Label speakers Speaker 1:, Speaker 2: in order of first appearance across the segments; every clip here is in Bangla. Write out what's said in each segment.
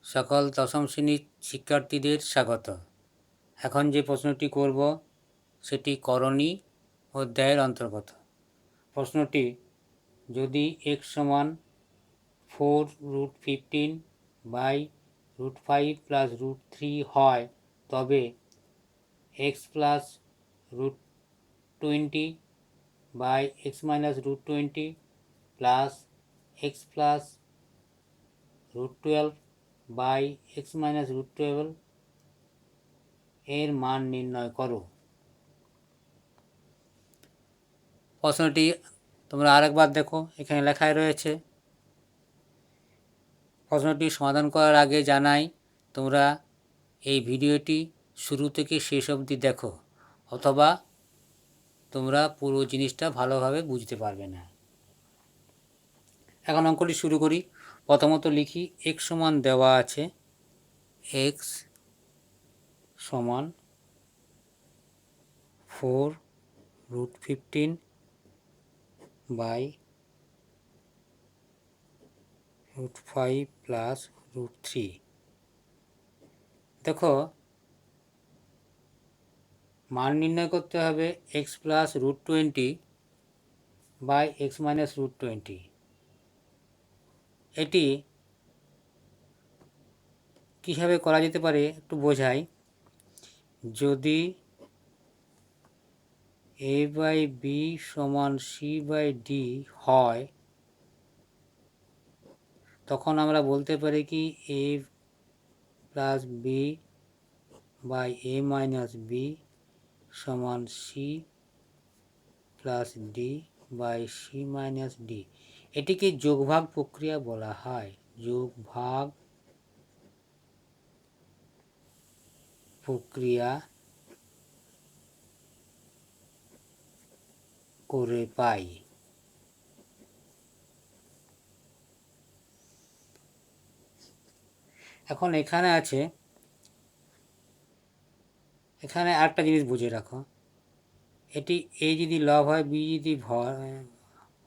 Speaker 1: সকল দশম শ্রেণীর শিক্ষার্থীদের স্বাগত। এখন যে প্রশ্নটি করব সেটি করণী অধ্যায়ের অন্তর্গত। প্রশ্নটি, যদি x সমান 4√15/√5 + √3 হয়, তবে x + √20/x - √20 plus x + √12/x - √12 এর মান নির্ণয় করো। প্রশ্নটি তোমরা আরেকবার দেখো, এখানে লেখাই রয়েছে। প্রশ্নটি সমাধান করার আগে জানাই, তোমরা এই ভিডিওটি শুরু থেকে শেষ অবধি দেখো, অথবা তোমরা পুরো জিনিসটা ভালোভাবে বুঝতে পারবে না। এখন অঙ্কটি শুরু করি। প্রথমত লিখি, x সমান দেওয়া আছে, x সমান 4√15/√5 + √3। দেখো, মান নির্ণয় করতে হবে x + √20/x - √20। এটি কীভাবে করা যেতে পারে একটু বোঝাই। যদি a/b = c/d হয়, তখন আমরা বলতে পারি কি a + b/a - b = c + d/c - d। এটিকে যোগভাগ প্রক্রিয়া বলা হয়। যোগভাগ প্রক্রিয়া করে পাই। এখন এখানে আছে, এখানে আরেকটা জিনিস বুঝে রাখো। এটি এ যদি লব হয়, বি যদি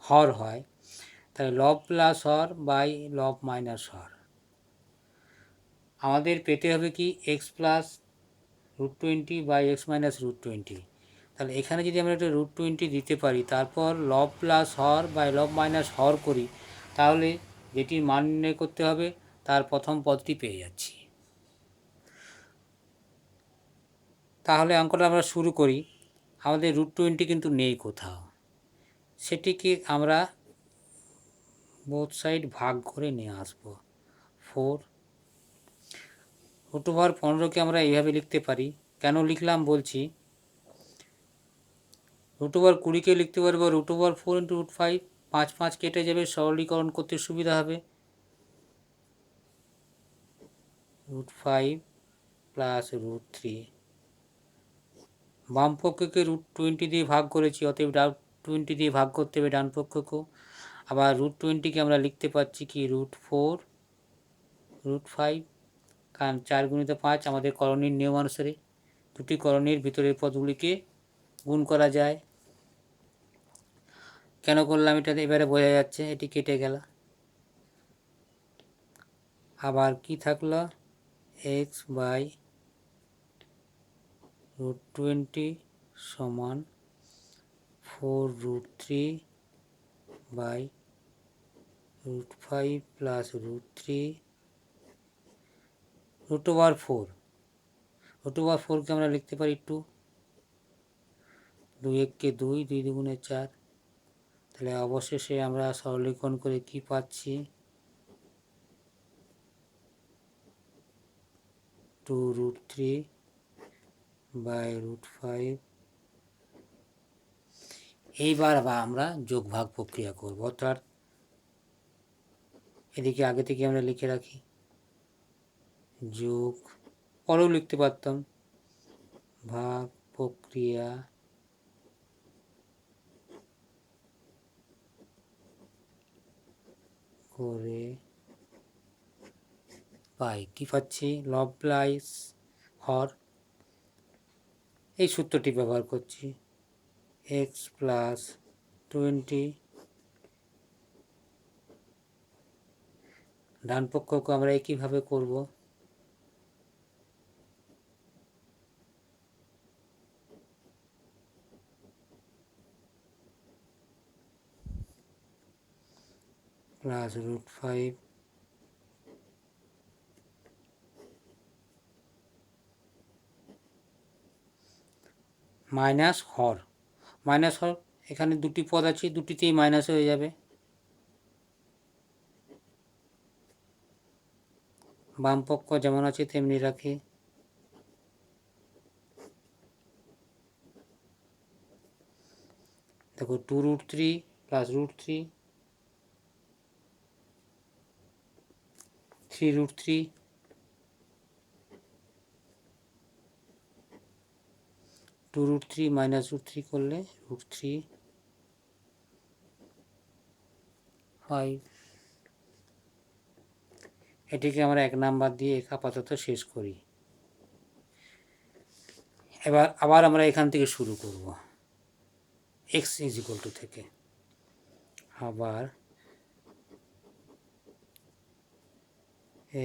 Speaker 1: হর হয়, তাহলে লব প্লাস হর বাই লব মাইনাস হর। আমাদের পেতে হবে কি x + √20/x - √20। তাহলে এখানে যদি আমরা একটা √20 দিতে পারি, তারপর লব প্লাস হর বাই লব মাইনাস হর করি, তাহলে যেটির মান নির্ণয় করতে হবে তার প্রথম পদটি পেয়ে যাচ্ছি। তাহলে অঙ্কটা আমরা শুরু করি। আমাদের √20 কিন্তু নেই কোথাও, সেটিকে আমরা বোথ সাইড ভাগ করে নিয়ে আসবো। 4 √15কে আমরা এইভাবে লিখতে পারি। কেন লিখলাম বলছি। √20কে লিখতে পারবো √4 × √5। 5 5 কেটে যাবে, সরলীকরণ করতে সুবিধা হবে। √5 + √3। বাম পক্ষকে √20 দিয়ে ভাগ করেছি, অতএব √20 দিয়ে ভাগ করতে হবে ডান পক্ষকেও। আবার √20কে আমরা লিখতে পাচ্ছি কি √4 √5, কারণ 4 × 5 আমাদের করণীর নিয়ম অনুসারে দুটি করণীর ভিতরের পদগুলিকে গুণ করা যায়। কেন করলাম এটা এবারে বোঝা যাচ্ছে, এটি কেটে গেল। আবার কি থাকলো, x /√20 = 4√3/√5 + √3 √4। √4কে আমরা লিখতে পারি 2। 2 1 2, 2 2 4। তাহলে অবশেষে আমরা সরলীকরণ করে কি পাচ্ছি, 2√3/√5। এইবার আমরা যোগভাগ প্রক্রিয়া করব, অর্থাৎ এদিকে আগে থেকে আমরা লিখে রাখি যোগ, পরেও লিখতে পারতাম, ভাগ প্রক্রিয়া করে পাই। কি পাচ্ছি, লব প্লাস হর, এই সূত্রটি ব্যবহার করছি। x + 20 ডান পক্ষকে আমরা একইভাবে করব। প্লাস √5 মাইনাস হর। মাইনাস হর এখানে দুটি পদ আছে, দুটিতেই মাইনাস হয়ে যাবে। বাম পক্ষ যেমন আছে তেমনি রাখি। দেখো 2√3 প্লাস √3 3√3 2√3 মাইনাস √3 করলে √3 5। এটিকে আমরা 1 নাম্বার দিয়ে আপাতত শেষ করি। এবার আবার আমরা এখান থেকে শুরু করব, x = থেকে। আবার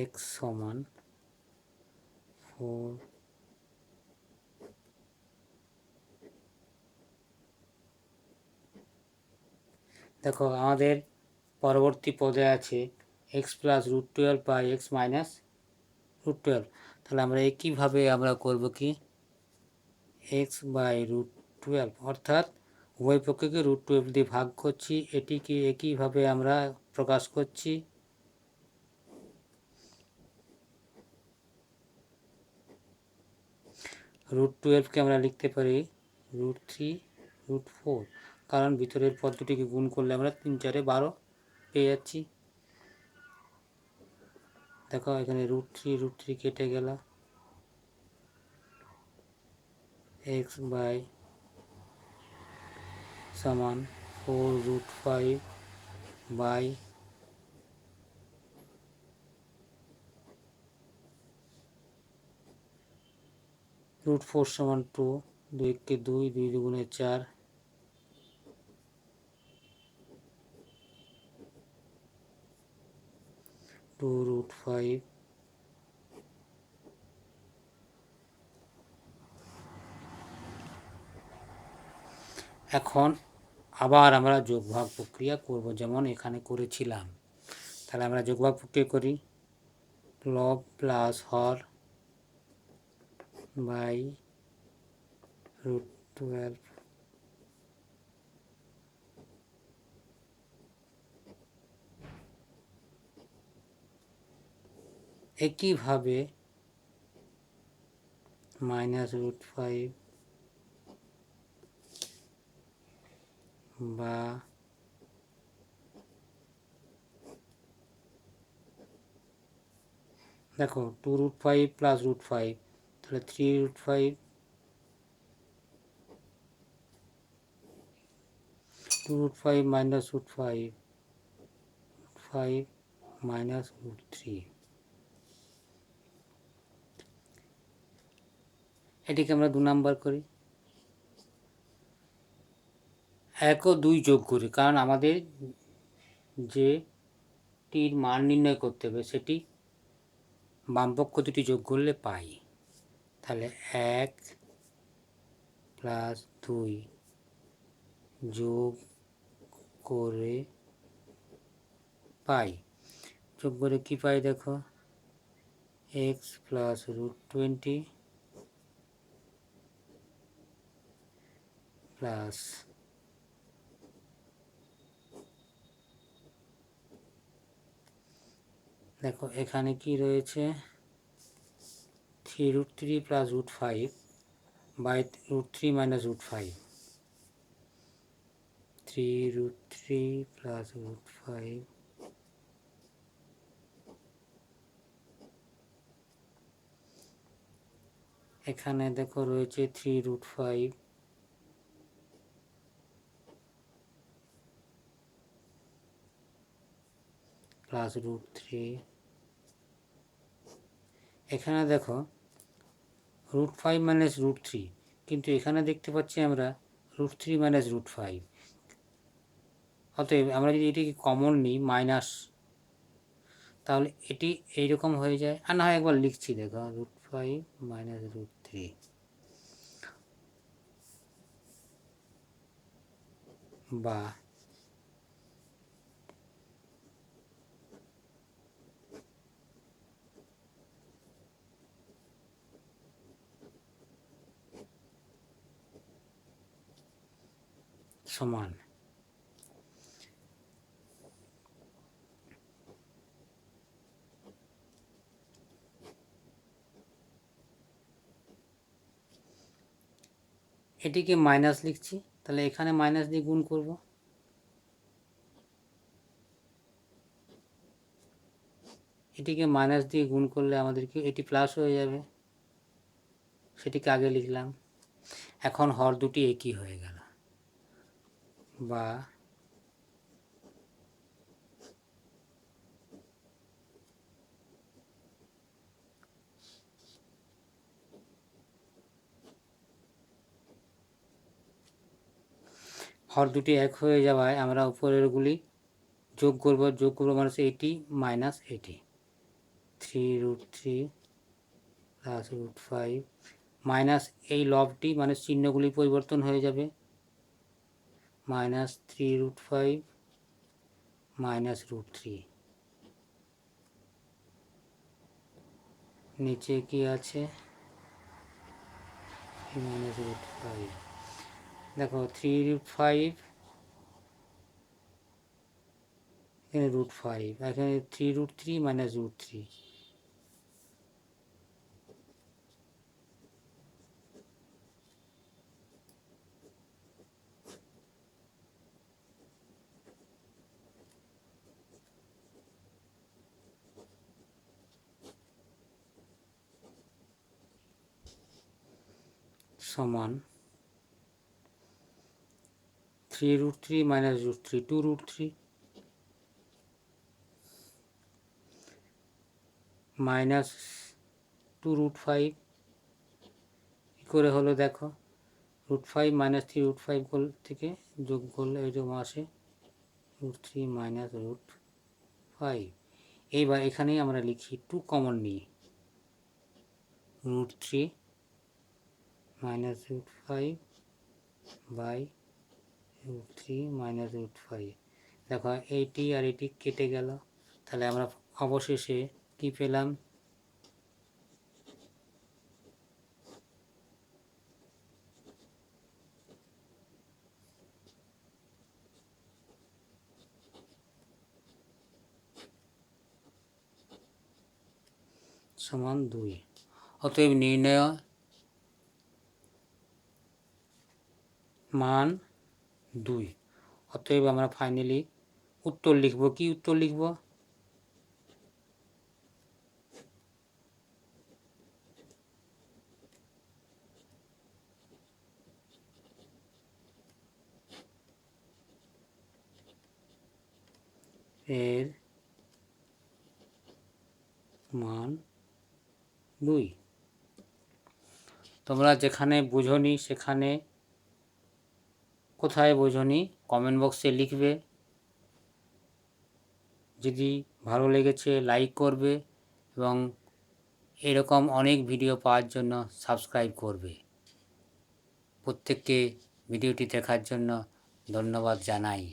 Speaker 1: x সমান 4 দেখো আমাদের পরবর্তী পদে আছে x plus √12 by x minus √12। তাহলে আমরা একইভাবে আমরা করব কি x বাই √12, অর্থাৎ উভয় পক্ষকে √12 দিয়ে ভাগ করছি। এটিকে একইভাবে আমরা প্রকাশ করছি। √12কে আমরা লিখতে পারি √3 √4, কারণ ভিতরের পদ দুটিকে গুণ করলে আমরা 3 4 12 পেয়ে যাচ্ছি। দেখো এখানে √3 কেটে গেল। x বাই সমান 4√5 বাই √4 সমান 2, 2 কে 2, 2 দুগুণে 4, √5 এখন আবার আমরা যোগভাগ প্রক্রিয়া করব, যেমন এখানে করেছিলাম। তাহলে আমরা যোগভাগ প্রক্রিয়া করি। লব প্লাস হর বাই √12 একইভাবে মাইনাস √5 বা দেখো 2√5 প্লাস √5, তাহলে 3√5, 2√5 মাইনাস √5, 5 মাইনাস √3। এটিকে আমরা 2 নাম্বার করি। 1 ও 2 যোগ করি, কারণ আমাদের যে টির মান নির্ণয় করতে হবে সেটি বামপক্ষ দুটি যোগ করলে পাই। তাহলে 1 প্লাস 2 যোগ করে পাই। যোগ করে কি পাই দেখো, x প্লাস √20 প্লাস দেখো এখানে কি রয়েছে 3√3 প্লাস √5 বাই √3 মাইনাস √5, 3√3 প্লাস √5 এখানে দেখো রয়েছে 3√5 প্লাস √3। এখানে দেখো √5 মাইনাস √3, কিন্তু এখানে দেখতে পাচ্ছি আমরা √3 মাইনাস √5। অতএব আমরা যদি এটিকে কমন নিই মাইনাস, তাহলে এটি এইরকম হয়ে যায়। আর না হয় একবার লিখছি, দেখো √5 মাইনাস √3 বা সমান এটিকে মাইনাস লিখছি, তাহলে এখানে মাইনাস দিয়ে গুণ করব, এটিকে মাইনাস দিয়ে গুণ করলে আমাদেরকে এটি প্লাস হয়ে যাবে, সেটিকে আগে লিখলাম। এখন হর দুটি একই হয়ে গেল, বা হর দুটি এক হয়ে যাওয়ায় আমরা উপরেরগুলি যোগ করব মানে এটি মাইনাস এটি, 3√3 প্লাস √5 মাইনাস এই লবটি মানে চিহ্নগুলি পরিবর্তন হয়ে যাবে, মাইনাস 3√5 মাইনাস √3, নিচে কি আছে মাইনাস √5, দেখো 3√5 এখানে √5, এখানে 3√3 মাইনাস √3, সমান 3√3 মাইনাস √3 2√3 মাইনাস 2√5 কী করে হলো দেখো, √5 মাইনাস 3√5 থেকে যোগ করলে এরকম আসে √3 মাইনাস √5। এইবার এখানেই আমরা লিখি 2 কমন নিই, √3 মাইনাস √5 বাই √3 মাইনাস √5, দেখো এইটি আর এটি কেটে গেল, তাহলে আমরা অবশেষে কি পেলাম, সমান 2। অতএব নির্ণয় মান 2। অতএব আমরা ফাইনালি উত্তর লিখব, কি উত্তর লিখব, এর মান 2। তোমরা যেখানে বোঝনি সেখানে কোথায় বোঝনি কমেন্ট বক্সে লিখবে, যদি ভালো লেগেছে লাইক করবে এবং এরকম অনেক ভিডিও পাওয়ার জন্য সাবস্ক্রাইব করবে। প্রত্যেককে ভিডিওটি দেখার জন্য ধন্যবাদ জানাই।